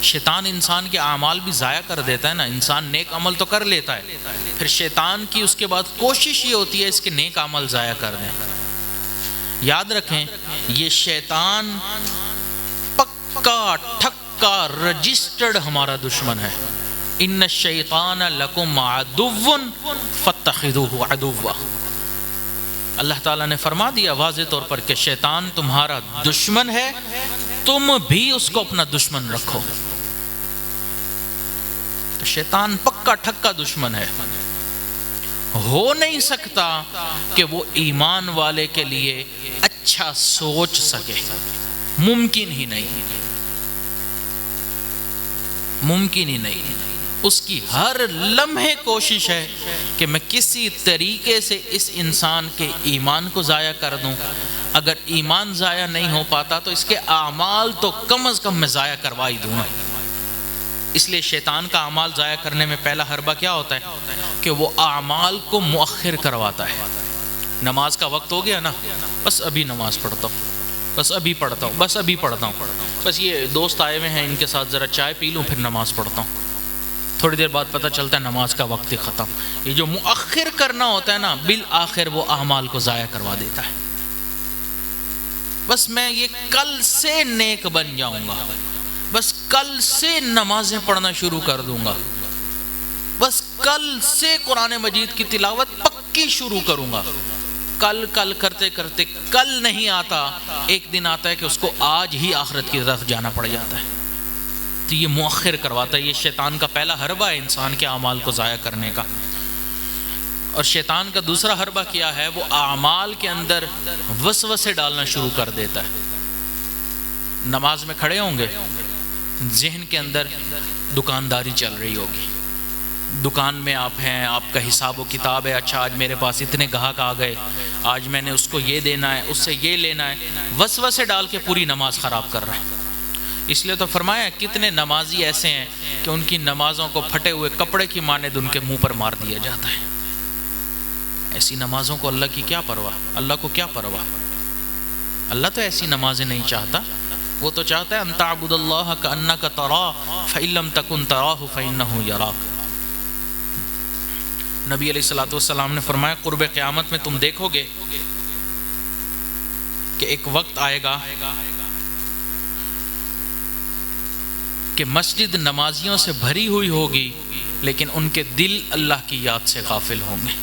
شیطان انسان کے اعمال بھی ضائع کر دیتا ہے نا. انسان نیک عمل تو کر لیتا ہے, پھر شیطان کی اس کے بعد کوشش یہ ہوتی ہے اس کے نیک عمل ضائع کر دیں. یاد رکھیں یہ شیطان پکا ٹھکا رجسٹرڈ ہمارا دشمن ہے. ان الشیطان لکم عدو فاتخذوہ عدوا. اللہ تعالیٰ نے فرما دیا واضح طور پر کہ شیطان تمہارا دشمن ہے, تم بھی اس کو اپنا دشمن رکھو. تو شیطان پکا ٹھکا دشمن ہے. ہو نہیں سکتا کہ وہ ایمان والے کے لیے اچھا سوچ سکے, ممکن ہی نہیں, ممکن ہی نہیں. اس کی ہر لمحے کوشش ہے کہ میں کسی طریقے سے اس انسان کے ایمان کو ضائع کر دوں. اگر ایمان ضائع نہیں ہو پاتا تو اس کے اعمال تو کم از کم میں ضائع کروا ہی دوں. اس لیے شیطان کا اعمال ضائع کرنے میں پہلا حربہ کیا ہوتا ہے کہ وہ اعمال کو مؤخر کرواتا ہے. نماز کا وقت ہو گیا نا, بس ابھی نماز پڑھتا ہوں, بس ابھی پڑھتا ہوں, بس ابھی پڑھتا ہوں, بس یہ دوست آئے ہوئے ہیں ان کے ساتھ ذرا چائے پی لوں پھر نماز پڑھتا ہوں. تھوڑی دیر بعد پتہ چلتا ہے نماز کا وقت ہی ختم. یہ جو مؤخر کرنا ہوتا ہے نا, بالآخر وہ اعمال کو ضائع کروا دیتا ہے. بس میں یہ کل سے نیک بن جاؤں گا, بس کل سے نمازیں پڑھنا شروع کر دوں گا, بس کل سے قرآن مجید کی تلاوت پکی شروع کروں گا. کل کل کرتے کرتے کل نہیں آتا, ایک دن آتا ہے کہ اس کو آج ہی آخرت کی طرف جانا پڑ جاتا ہے. تو یہ مؤخر کرواتا ہے. یہ شیطان کا پہلا حربہ ہے انسان کے اعمال کو ضائع کرنے کا. اور شیطان کا دوسرا حربہ کیا ہے, وہ اعمال کے اندر وسوسے ڈالنا شروع کر دیتا ہے. نماز میں کھڑے ہوں گے, ذہن کے اندر دکانداری چل رہی ہوگی, دکان میں آپ ہیں, آپ کا حساب و کتاب ہے, اچھا آج میرے پاس اتنے گاہک آ گئے, آج میں نے اس کو یہ دینا ہے, اس سے یہ لینا ہے. وسوسے ڈال کے پوری نماز خراب کر رہا ہے. اس لیے تو فرمایا کتنے نمازی ایسے ہیں کہ ان کی نمازوں کو پھٹے ہوئے کپڑے کی مانند ان کے منہ پر مار دیا جاتا ہے. ایسی نمازوں کو اللہ کی کیا پرواہ, اللہ کو کیا پرواہ. اللہ تو ایسی نمازیں نہیں چاہتا, وہ تو چاہتا ہے ان تعبد اللہ کأنک تراہ فإن لم تکن تراہ فإنہ یراک. نبی علیہ الصلوۃ والسلام نے فرمایا قرب قیامت میں تم دیکھو گے کہ ایک وقت آئے گا کہ مسجد نمازیوں سے بھری ہوئی ہوگی لیکن ان کے دل اللہ کی یاد سے غافل ہوں گے.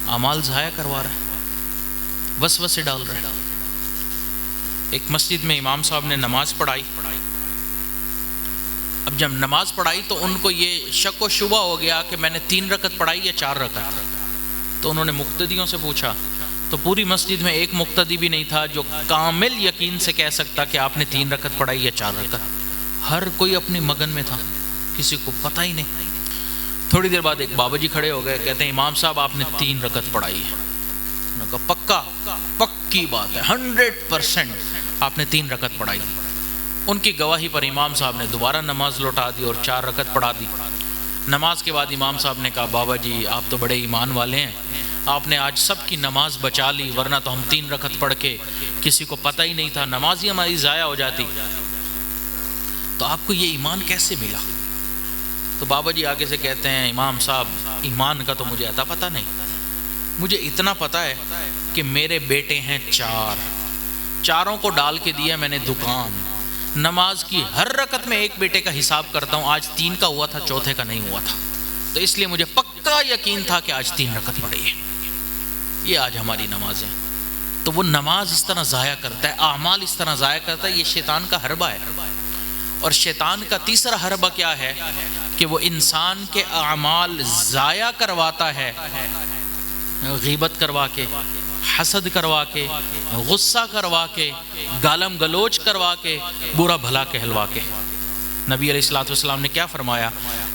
اعمال ضائع کروا رہے ہیں, وسوسے ڈال رہے ہیں. ایک مسجد میں امام صاحب نے نماز پڑھائی. اب جب نماز پڑھائی تو ان کو یہ شک و شبہ ہو گیا کہ میں نے 3 رکعت پڑھائی یا 4 رکعت. تو انہوں نے مقتدیوں سے پوچھا, تو پوری مسجد میں ایک مقتدی بھی نہیں تھا جو کامل یقین سے کہہ سکتا کہ آپ نے 3 رکعت پڑھائی یا 4 رکعت. ہر کوئی اپنی مگن میں تھا, کسی کو پتہ ہی نہیں. تھوڑی دیر بعد ایک بابا جی کھڑے ہو گئے, کہتے ہیں امام صاحب آپ نے 3 رکعت پڑھائی ہے. انہوں نے کہا پکا, پکی بات ہے, 100% آپ نے 3 رکعت پڑھائی. ان کی گواہی پر امام صاحب نے دوبارہ نماز لوٹا دی اور 4 رکعت پڑھا دی. نماز کے بعد امام صاحب نے کہا بابا جی آپ تو بڑے ایمان والے ہیں, آپ نے آج سب کی نماز بچا لی, ورنہ تو ہم 3 رکعت پڑھ کے کسی کو پتہ ہی نہیں تھا, نماز ہی ہماری ضائع ہو جاتی. تو آپ کو یہ ایمان کیسے ملا؟ تو بابا جی آگے سے کہتے ہیں امام صاحب ایمان کا تو مجھے عطا پتہ نہیں, مجھے اتنا پتہ ہے کہ میرے بیٹے ہیں 4, چاروں کو ڈال کے دیا میں نے دکان. نماز کی ہر رکعت میں ایک بیٹے کا حساب کرتا ہوں, آج 3 کا ہوا تھا, چوتھے کا نہیں ہوا تھا, تو اس لیے مجھے پکا یقین تھا کہ آج 3 رکعت پڑھی ہے. یہ آج ہماری نمازیں. تو وہ نماز اس طرح ضائع کرتا ہے, اعمال اس طرح ضائع کرتا ہے. یہ شیطان کا حربہ ہے. اور شیطان کا تیسرا حربہ کیا ہے کہ وہ انسان کے اعمال ضائع کرواتا ہے, غیبت کروا کے, حسد کروا کے, غصہ کروا کے, گالم گلوچ کروا کے, برا بھلا کہلوا کے. نبی علیہ الصلوۃ والسلام نے کیا فرمایا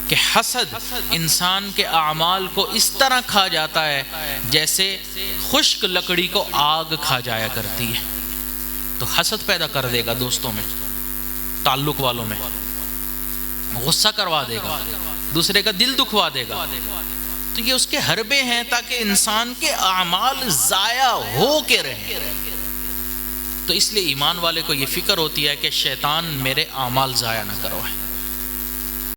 کہ حسد انسان کے اعمال کو اس طرح کھا جاتا ہے جیسے خشک لکڑی کو آگ کھا جایا کرتی ہے. تو حسد پیدا کر دے گا دوستوں میں, تعلق والوں میں, غصہ کروا دے گا, دوسرے کا دل دکھوا دے گا. تو یہ اس کے حربے ہیں تاکہ انسان کے اعمال ضائع ہو کے رہیں. تو اس لیے ایمان والے کو یہ فکر ہوتی ہے کہ شیطان میرے اعمال ضائع نہ کروائے.